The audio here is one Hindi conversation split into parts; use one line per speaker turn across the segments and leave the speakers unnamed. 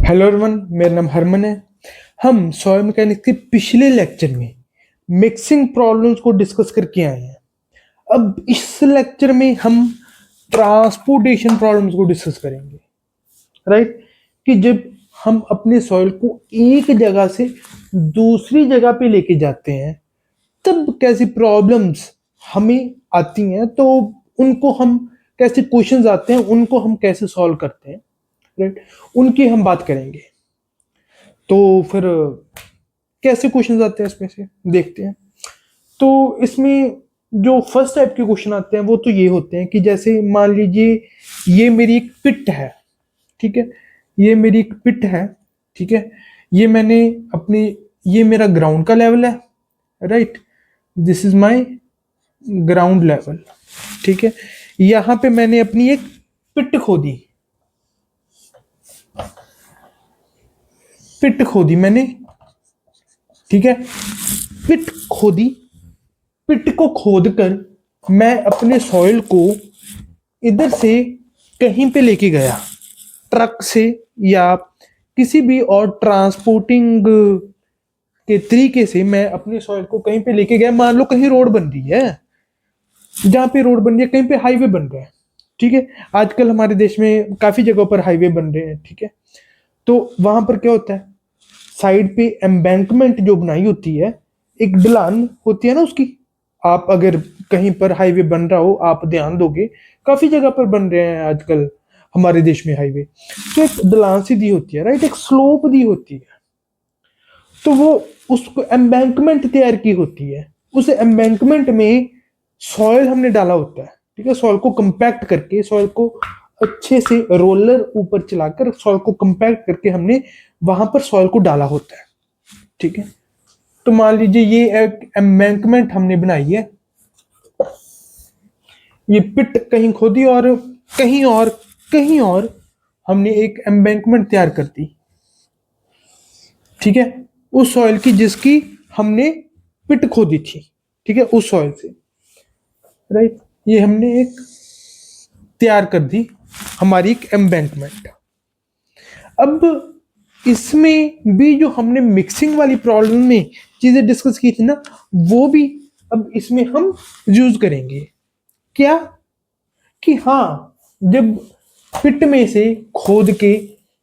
हेलो एवरीवन, मेरा नाम हरमन है। हम सॉइल मैकेनिक्स के पिछले लेक्चर में मिक्सिंग प्रॉब्लम्स को डिस्कस करके आए हैं। अब इस लेक्चर में हम ट्रांसपोर्टेशन प्रॉब्लम्स को डिस्कस करेंगे। राइट, कि जब हम अपने सॉइल को एक जगह से दूसरी जगह पे लेके जाते हैं तब कैसी प्रॉब्लम्स हमें आती हैं, तो उनको हम कैसे क्वेश्चंस आते हैं उनको हम कैसे सॉल्व करते हैं। राइट, उनकी हम बात करेंगे। तो फिर कैसे क्वेश्चन आते हैं इसमें से देखते हैं। तो इसमें जो फर्स्ट टाइप के क्वेश्चन आते हैं वो तो ये होते हैं कि जैसे मान लीजिए ये मेरी एक पिट है। ठीक है, ये मेरी एक पिट है। ठीक है, ये मैंने अपनी, ये मेरा ग्राउंड का लेवल है। Right, this is my ground level. ठीक है, यहाँ पे मैंने अपनी एक पिट खोदी। पिट खोदी मैंने। ठीक है, पिट खोदी। पिट को खोदकर मैं अपने सॉइल को इधर से कहीं पे लेके गया, ट्रक से या किसी भी और ट्रांसपोर्टिंग के तरीके से मैं अपने सॉइल को कहीं पे लेके गया। मान लो कहीं रोड बन रही है, जहां पे रोड बन रही है, कहीं पे हाईवे बन रहा है। ठीक है, आजकल हमारे देश में काफी जगहों पर हाईवे बन रहे हैं। ठीक है, तो वहां पर क्या होता है, साइड पे एम्बैंकमेंट जो बनाई होती है, एक ढलान होती है ना उसकी। आप अगर कहीं पर हाईवे बन रहा हो, आप ध्यान दोगे काफी जगह पर बन रहे हैं आजकल हमारे देश में हाईवे, तो एक ढलान सी दी होती है। राइट, एक स्लोप दी होती है। तो वो उसको एम्बैंकमेंट तैयार की होती है। उस एम्बैंकमेंट में सॉइल हमने डाला होता है। ठीक है, सॉइल को कंपैक्ट करके, सॉइल को अच्छे से रोलर ऊपर चलाकर सॉइल को कंपैक्ट करके हमने वहां पर सॉइल को डाला होता है। ठीक है, तो मान लीजिए ये एक एम्बैंकमेंट हमने बनाई है। ये पिट कहीं खोदी और कहीं और हमने एक एम्बैंकमेंट तैयार कर दी। ठीक है, उस सॉइल की जिसकी हमने पिट खोदी थी। ठीक है, उस सॉइल से। राइट, ये हमने एक तैयार कर दी, हमारी एक एम्बैंकमेंट। अब इसमें भी जो हमने मिक्सिंग वाली प्रॉब्लम में चीजें डिस्कस की थी ना, वो भी अब इसमें हम यूज करेंगे। क्या कि हाँ, जब पिट में से खोद के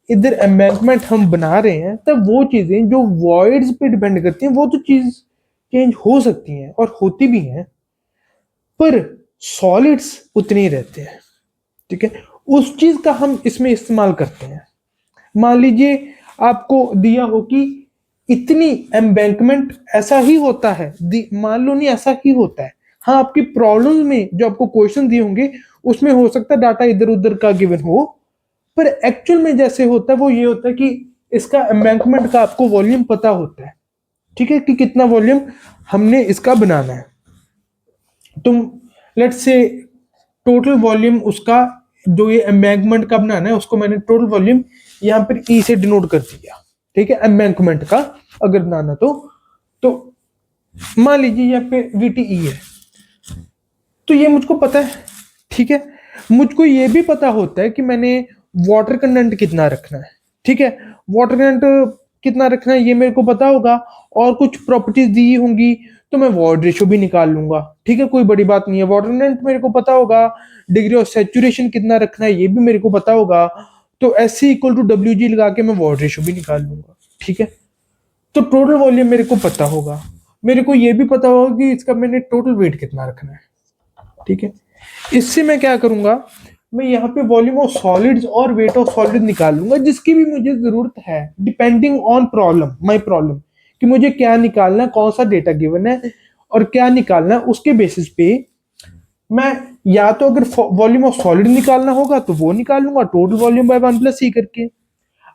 इधर एम्बैंकमेंट हम बना रहे हैं, तब वो चीजें जो वॉइड्स पे डिपेंड करती हैं वो तो चीज चेंज हो सकती हैं और होती भी हैं, पर सॉलिड्स उतने ही रहते हैं। ठीक है, उस चीज का हम इसमें इस्तेमाल करते हैं। मान लीजिए आपको दिया हो कि इतनी एम्बैंकमेंट, ऐसा ही होता है, मान लो नहीं ऐसा ही होता है। हाँ, आपकी प्रॉब्लम में जो आपको क्वेश्चन दिए होंगे उसमें हो सकता है डाटा इधर उधर का गिवन हो, पर एक्चुअल में जैसे होता है वो ये होता है कि इसका एम्बैंकमेंट का आपको वॉल्यूम पता होता है। ठीक है, कि कितना वॉल्यूम हमने इसका बनाना है। तुम लेट्स से टोटल वॉल्यूम उसका, जो ये एम्बैंकमेंट का बनाना है, उसको मैंने टोटल वॉल्यूम यहाँ पर ई से डिनोट कर दिया। ठीक है, एम्बैंकमेंट का अगर बनाना तो मान लीजिए यहाँ पे वीटीई है, तो ये मुझको पता है। ठीक है, मुझको ये भी पता होता है कि मैंने वाटर कंटेंट कितना रखना है। ठीक है, वाटर कंटेंट कितना रखना है ये मेरे को पता होगा, और कुछ प्रॉपर्टीज दी होंगी तो मैं वॉइड रेशियो भी निकाल लूंगा। ठीक है, कोई बड़ी बात नहीं है। वाटर कंटेंट मेरे को पता होगा, डिग्री ऑफ सेचुरेशन कितना रखना है ये भी मेरे को पता होगा, तो S C equal to W G लगा के मैं वॉइड रेशियो भी निकाल लूंगा। ठीक है, तो टोटल वॉल्यूम मेरे को पता होगा। मेरे को ये भी पता होगा कि इसका मैंने टोटल वेट कितना रखना है। ठीक है, इससे मैं क्या करूंगा, मैं यहाँ पे वॉल्यूम ऑफ सॉलिड्स और वेट ऑफ सॉलिड निकाल लूंगा, जिसकी भी मुझे जरूरत है depending on problem, my problem, कि मुझे क्या निकालना है, कौन सा डेटा गिवन है और क्या निकालना है। उसके बेसिस पे मैं या तो अगर वॉल्यूम ऑफ सॉलिड निकालना होगा तो वो निकाल लूंगा टोटल वॉल्यूम बाय 1 + c करके।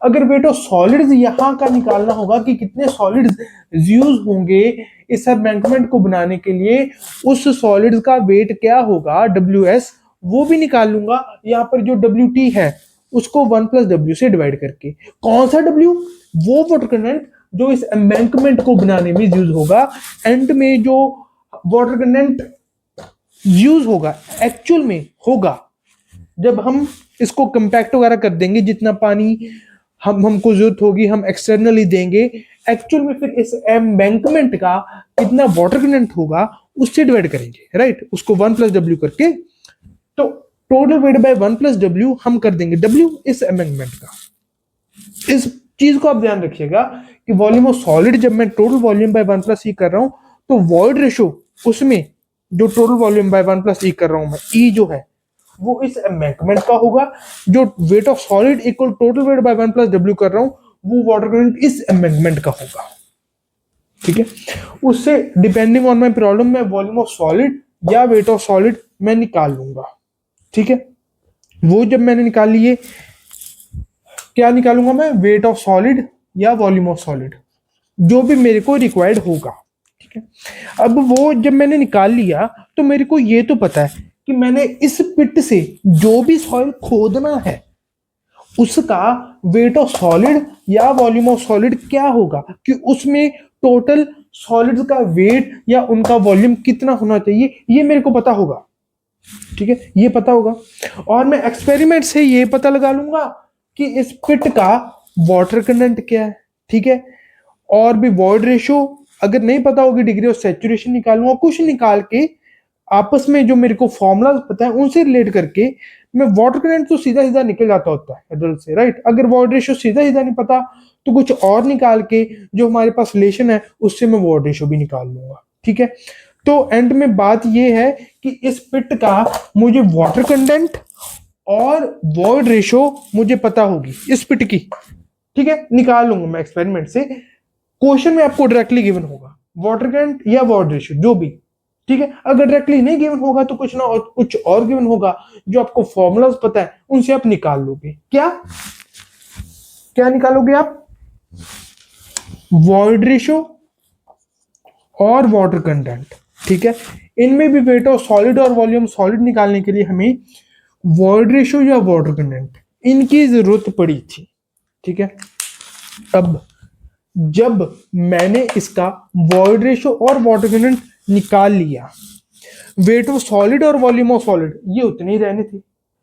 अगर वेट ऑफ सॉलिड्स यहाँ का निकालना होगा कि कितने सॉलिड्स यूज होंगे इस एम्बैंकमेंट को बनाने के लिए, उस सॉलिड्स का वेट क्या होगा WS, वो भी निकाल लूंगा। यहाँ पर जो WT है उसको 1 + W से डिवाइड करके। कौन सा W? वो वाटर कंटेंट जो इस एम्बैंकमेंट को बनाने में यूज होगा। एंड में जो वाटर कंटेंट यूज होगा एक्चुअल में होगा जब हम इसको कंपैक्ट वगैरह कर देंगे, जितना पानी हमको जरूरत होगी, हम एक्सटर्नली देंगे। एक्चुअल में फिर इस एम्बैंकमेंट का कितना वाटर कंटेंट होगा उससे डिवाइड करेंगे, राइट, उसको 1+W करके। तो टोटल वेट बाय 1+W हम कर देंगे W इस एम्बैंकमेंट का। इस चीज को आप ध्यान रखिएगा कि वॉल्यूम ऑफ सॉलिड, जब मैं टोटल वॉल्यूम बाय 1+E कर रहा हूं तो वॉइड रेशो उसमें जो टोटल वॉल्यूम बाय 1+E कर रहा हूं मैं, E जो है वो इस एम्बैंकमेंट का होगा। जो weight of solid equal total weight by 1+W कर रहा हूं वो वाटर कंटेंट इस एम्बैंकमेंट का होगा। ठीक है, उससे डिपेंडिंग ऑन माय प्रॉब्लम मैं वॉल्यूम ऑफ सॉलिड या वेट ऑफ सॉलिड मैं निकाल लूंगा। ठीक है, वो जब मैंने निकाल लिए, क्या निकालूंगा मैं, वेट ऑफ सॉलिड या वॉल्यूम ऑफ सॉलिड, जो भी मेरे को रिक्वायर्ड होगा। ठीक है, अब वो जब मैंने निकाल लिया तो मेरे को ये तो पता है कि मैंने इस पिट से जो भी सॉइल खोदना है उसका वेट ऑफ सॉलिड या वॉल्यूम ऑफ सॉलिड क्या होगा, कि उसमें टोटल सॉलिड्स का वेट या उनका वॉल्यूम कितना होना चाहिए, ये मेरे को पता होगा। ठीक है, ये पता होगा, और मैं एक्सपेरिमेंट से ये पता लगा लूंगा कि इस पिट का वाटर कंटेंट क्या है। ठीक है, और भी वॉइड रेशो अगर नहीं पता होगी, डिग्री ऑफ सैचुरेशन निकालूंगा, कुछ निकाल के आपस में जो मेरे को फॉर्मूला पता है उनसे रिलेट करके मैं वाटर कंटेंट तो सीधा सीधा निकल जाता होता है रिजल्ट से, राइट। अगर वॉइड रेशो सीधा सीधा नहीं पता तो कुछ और निकाल के जो हमारे पास रिलेशन है उससे मैं वॉइड रेशो भी निकाल लूंगा। ठीक है, तो एंड में बात यह है कि इस पिट का मुझे वाटर कंटेंट और वॉइड रेशो मुझे पता होगी इस पिट की। ठीक है, निकाल लूंगा मैं एक्सपेरिमेंट से। क्वेश्चन में आपको डायरेक्टली गिवन होगा वाटर कंटेंट या वॉइड रेशो जो भी। ठीक है, अगर डायरेक्टली नहीं गिवन होगा तो कुछ ना और कुछ और गिवन होगा, जो आपको फॉर्मूलाज पता है उनसे आप निकाल लोगे। क्या क्या निकालोगे आप, वॉइड रेशो और वाटर कंटेंट। ठीक है, इनमें भी वेट ऑफ सॉलिड और वॉल्यूम सॉलिड निकालने के लिए हमें वॉइड रेशो या वाटर कंटेंट इनकी जरूरत पड़ी थी। ठीक है, अब जब मैंने इसका वॉइड रेशो और वाटर कंटेंट निकाल लिया, वेट ऑफ सॉलिड और वॉल्यूम ऑफ सॉलिड ये उतने ही रहने थे,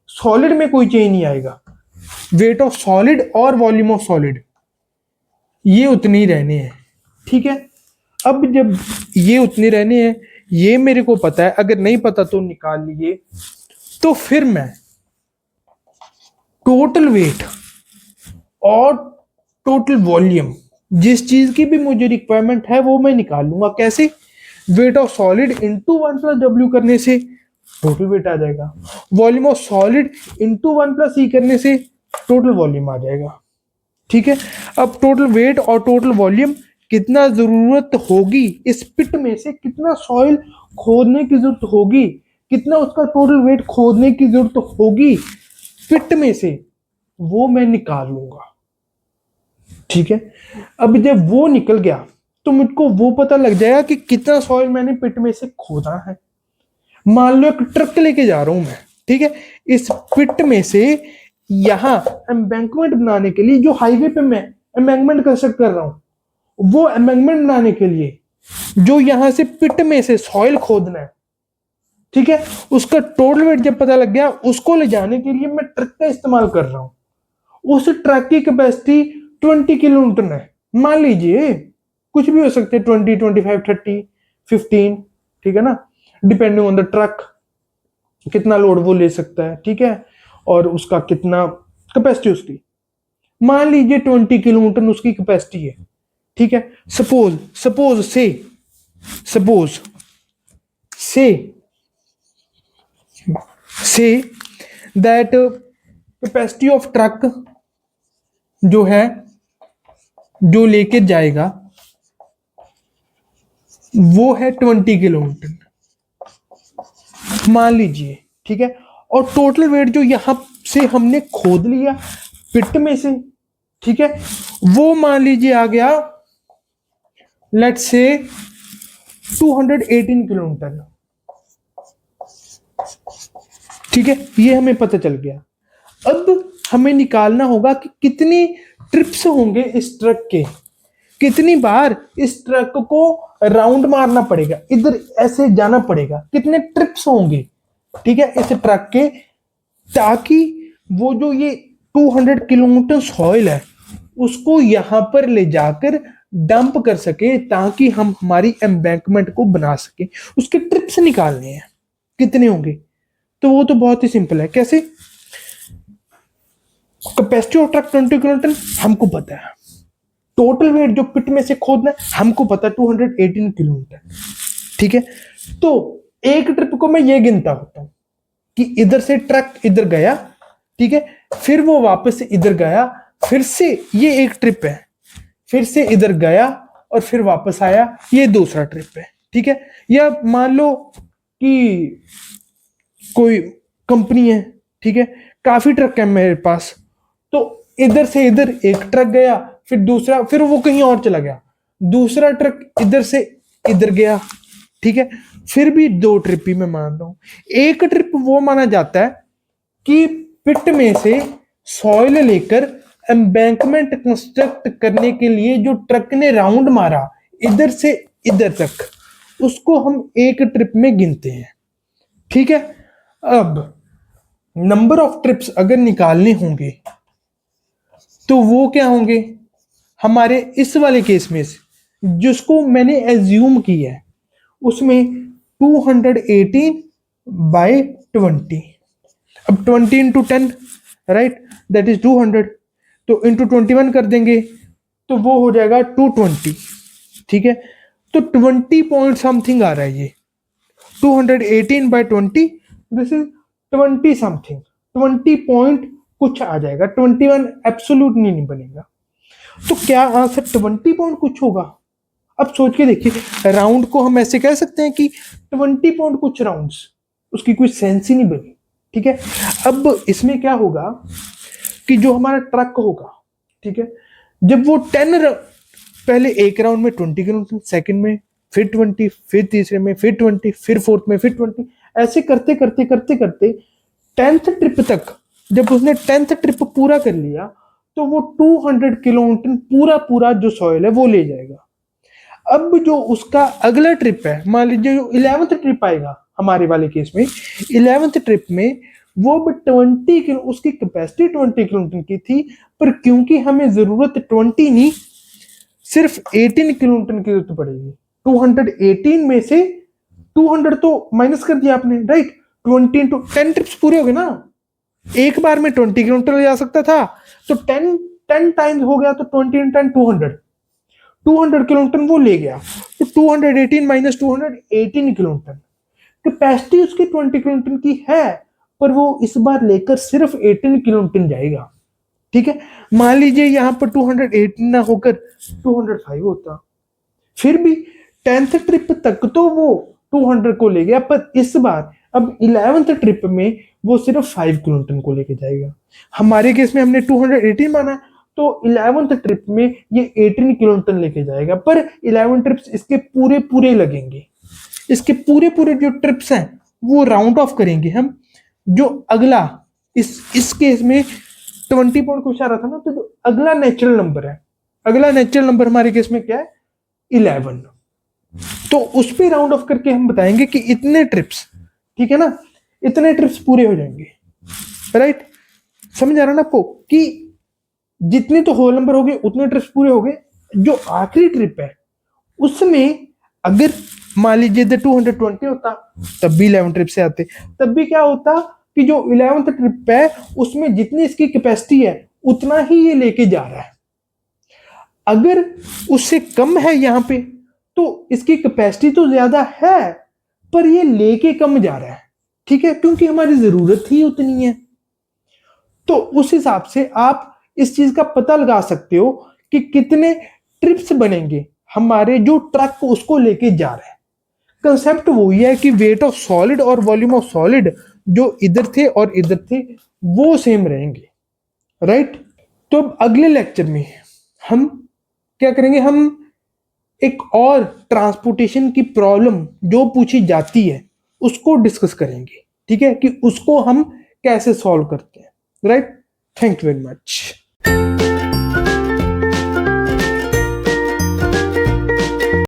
सॉलिड में कोई चेंज नहीं आएगा। वेट ऑफ सॉलिड और वॉल्यूम ऑफ सॉलिड ये उतने ही रहने हैं। ठीक है, अब जब ये उतने रहने हैं, ये मेरे को पता है, अगर नहीं पता तो निकाल लिए, तो फिर मैं टोटल वेट और टोटल वॉल्यूम जिस चीज की भी मुझे रिक्वायरमेंट है वो मैं निकाल लूंगा। कैसे, weight of solid into 1+W करने से टोटल वेट आ जाएगा, volume of solid into 1+E करने से टोटल वॉल्यूम आ जाएगा। ठीक है, अब टोटल वेट और टोटल वॉल्यूम कितना जरूरत होगी इस पिट में से, कितना सॉइल खोदने की जरूरत होगी, कितना उसका टोटल वेट खोदने की जरूरत होगी पिट में से, वो मैं निकाल लूंगा। ठीक है, अब जब वो निकल गया तो मुझको वो पता लग जाएगा कि कितना सॉइल मैंने पिट में से खोदा है। मान लो एक ट्रक लेके जा रहा हूं मैं, ठीक है, इस पिट में से यहां एम्बैंकमेंट बनाने के लिए, जो हाईवे पे मैं एम्बैंकमेंट कंस्ट्रक्ट कर रहा हूं, वो एम्बैंकमेंट बनाने के लिए जो यहां से पिट में से सॉइल खोदना है, ठीक है, उसका टोटल वेट जब पता लग गया, उसको ले जाने के लिए मैं ट्रक का इस्तेमाल कर रहा हूं। उस ट्रक की कैपेसिटी 20 किलोन्यूटन है, मान लीजिए, कुछ भी हो सकते हैं, 20, 25, 30, 15, ठीक है ना, डिपेंडिंग ऑन द ट्रक कितना लोड वो ले सकता है। ठीक है, और उसका कितना कैपेसिटी उसकी, मान लीजिए 20 किलोमीटर उसकी कैपेसिटी है। ठीक है, suppose say that capacity of truck जो है, जो लेके जाएगा, वो है 20 किलोमीटर मान लीजिए। ठीक है, और टोटल वेट जो यहां से हमने खोद लिया पिट में से, ठीक है, वो मान लीजिए आ गया, लेट्स से 218 किलोमीटर। ठीक है, ये हमें पता चल गया। अब हमें निकालना होगा कि कितनी ट्रिप्स होंगे इस ट्रक के, कितनी बार इस ट्रक को राउंड मारना पड़ेगा, इधर ऐसे जाना पड़ेगा, कितने ट्रिप्स होंगे, ठीक है, इस ट्रक के, ताकि वो जो ये 200 किलोमीटर सॉइल है उसको यहां पर ले जाकर डंप कर सके ताकि हम हमारी एम्बैंकमेंट को बना सके। उसके ट्रिप्स निकालने हैं, कितने होंगे? तो वो तो बहुत ही सिंपल है। कैसे? कैपेसिटी ऑफ ट्रक 20 किलोटन हमको पता है, टोटल वेट जो पिट में से खोदना है हमको पता है 218 किलोमीटर। ठीक है, तो एक ट्रिप को मैं ये गिनता होता हूं कि इधर से ट्रक इधर गया, ठीक है, फिर वो वापस से इधर गया, फिर से ये एक ट्रिप है, फिर से इधर गया और फिर वापस आया, ये दूसरा ट्रिप है। ठीक है, या मान लो कि कोई कंपनी है, ठीक है, काफी ट्रक है मेरे पास, तो इधर से इधर एक ट्रक गया, फिर दूसरा, फिर वो कहीं और चला गया, दूसरा ट्रक इधर से इधर गया। ठीक है, फिर भी दो ट्रिप ही मैं मान रहा हूं। एक ट्रिप वो माना जाता है कि पिट में से सॉइल लेकर एम्बैंकमेंट कंस्ट्रक्ट करने के लिए जो ट्रक ने राउंड मारा इधर से इधर तक, उसको हम एक ट्रिप में गिनते हैं। ठीक है, अब नंबर ऑफ ट्रिप्स अगर निकालने होंगे तो वो क्या होंगे? हमारे इस वाले केस में से जिसको मैंने एज्यूम किया है उसमें 218 बाई 20, अब 20 इंटू 10, राइट, दैट इज 200, तो इंटू 21 कर देंगे तो वो हो जाएगा 220। ठीक है, तो 20 पॉइंट समथिंग आ रहा है ये 218 by 20, this is 20 something, 20 point कुछ आ जाएगा, 21 एब्सोल्यूट नहीं बनेगा। तो क्या आंसर 20 पॉइंट कुछ होगा? अब सोच के देखिए, राउंड को हम ऐसे कह सकते हैं कि 20 पॉइंट कुछ राउंड्स, उसकी कोई सेंस ही नहीं बनी। ठीक है, अब इसमें क्या होगा कि जो हमारा ट्रक होगा, ठीक है, जब वो 10 पहले एक राउंड में 20 किलोमीटर, सेकंड में फिर 20, फिर तीसरे में फिर 20, फिर फोर्थ में फिर 20, ऐसे करते करते करते करते 10th ट्रिप तक, जब उसने 10th ट्रिप पूरा कर लिया तो वो 200 किलोमीटर पूरा पूरा जो सॉइल है वो ले जाएगा। अब जो उसका अगला ट्रिप है, मान लीजिए जो 11th ट्रिप आएगा हमारे वाले केस में, 11th ट्रिप में वो 20 किलो, उसकी कैपेसिटी 20 किलोमीटर की थी, पर क्योंकि हमें जरूरत 20 नहीं सिर्फ 18 किलोमीटर की जरूरत पड़ेगी। 218 में से 200 तो माइनस कर दिया आपने, राइट, 20 इंटू 10 ट्रिप्स पूरे हो गए ना, एक बार में 20 किलोमीटर ले जा सकता था, तो 10 टाइम्स हो गया, तो 20 इंटू 10 200 किलोमीटर वो ले गया, तो 218 माइनस 218 किलोमीटर। कैपेसिटी उसकी 20 किलोमीटर की है, पर वो इस बार लेकर सिर्फ 18 किलोमीटर जाएगा। ठीक है, मान लीजिए यहां पर 218 ना होकर 205 होता, फिर भी 10th ट्रिप तक तो वो 200 को ले गया, पर इस बार अब 11th ट्रिप में वो सिर्फ 5 किलोमीटर को लेके जाएगा। हमारे केस में हमने 218 माना, तो 11th ट्रिप में ये 18 किलोमीटर लेके जाएगा, पर 11 ट्रिप्स इसके पूरे पूरे लगेंगे। इसके पूरे पूरे जो ट्रिप्स हैं वो राउंड ऑफ करेंगे हम। जो अगला इस केस में 20 पॉइंट कुछ आ रहा था ना, तो जो अगला नेचुरल नंबर है, अगला नेचुरल नंबर हमारे केस में क्या है? 11। तो उस पे राउंड ऑफ करके हम बताएंगे कि इतने ट्रिप्स, ठीक है ना, इतने ट्रिप्स पूरे हो जाएंगे, राइट। समझ आ रहा ना आपको कि जितने तो होल नंबर हो गए उतने ट्रिप्स पूरे हो गए। जो आखिरी ट्रिप है उसमें अगर मान लीजिए 220 होता तब भी 11 ट्रिप से आते, तब भी क्या होता कि जो 11th ट्रिप है उसमें जितनी इसकी कैपेसिटी है उतना ही ये लेके जा रहा है। अगर उससे कम है यहां पे तो इसकी कैपेसिटी तो ज्यादा है पर ये लेके कम जा रहा है, ठीक है, क्योंकि हमारी जरूरत ही उतनी है। तो उस हिसाब से आप इस चीज का पता लगा सकते हो कि कितने ट्रिप्स बनेंगे हमारे जो ट्रक उसको लेके जा रहा है। कंसेप्ट वही है कि वेट ऑफ सॉलिड और वॉल्यूम ऑफ सॉलिड जो इधर थे और इधर थे वो सेम रहेंगे, राइट। तो अब अगले लेक्चर में हम क्या करेंगे, हम एक और ट्रांसपोर्टेशन की प्रॉब्लम जो पूछी जाती है उसको डिस्कस करेंगे, ठीक है, कि उसको हम कैसे सॉल्व करते हैं, right. Thank you very much.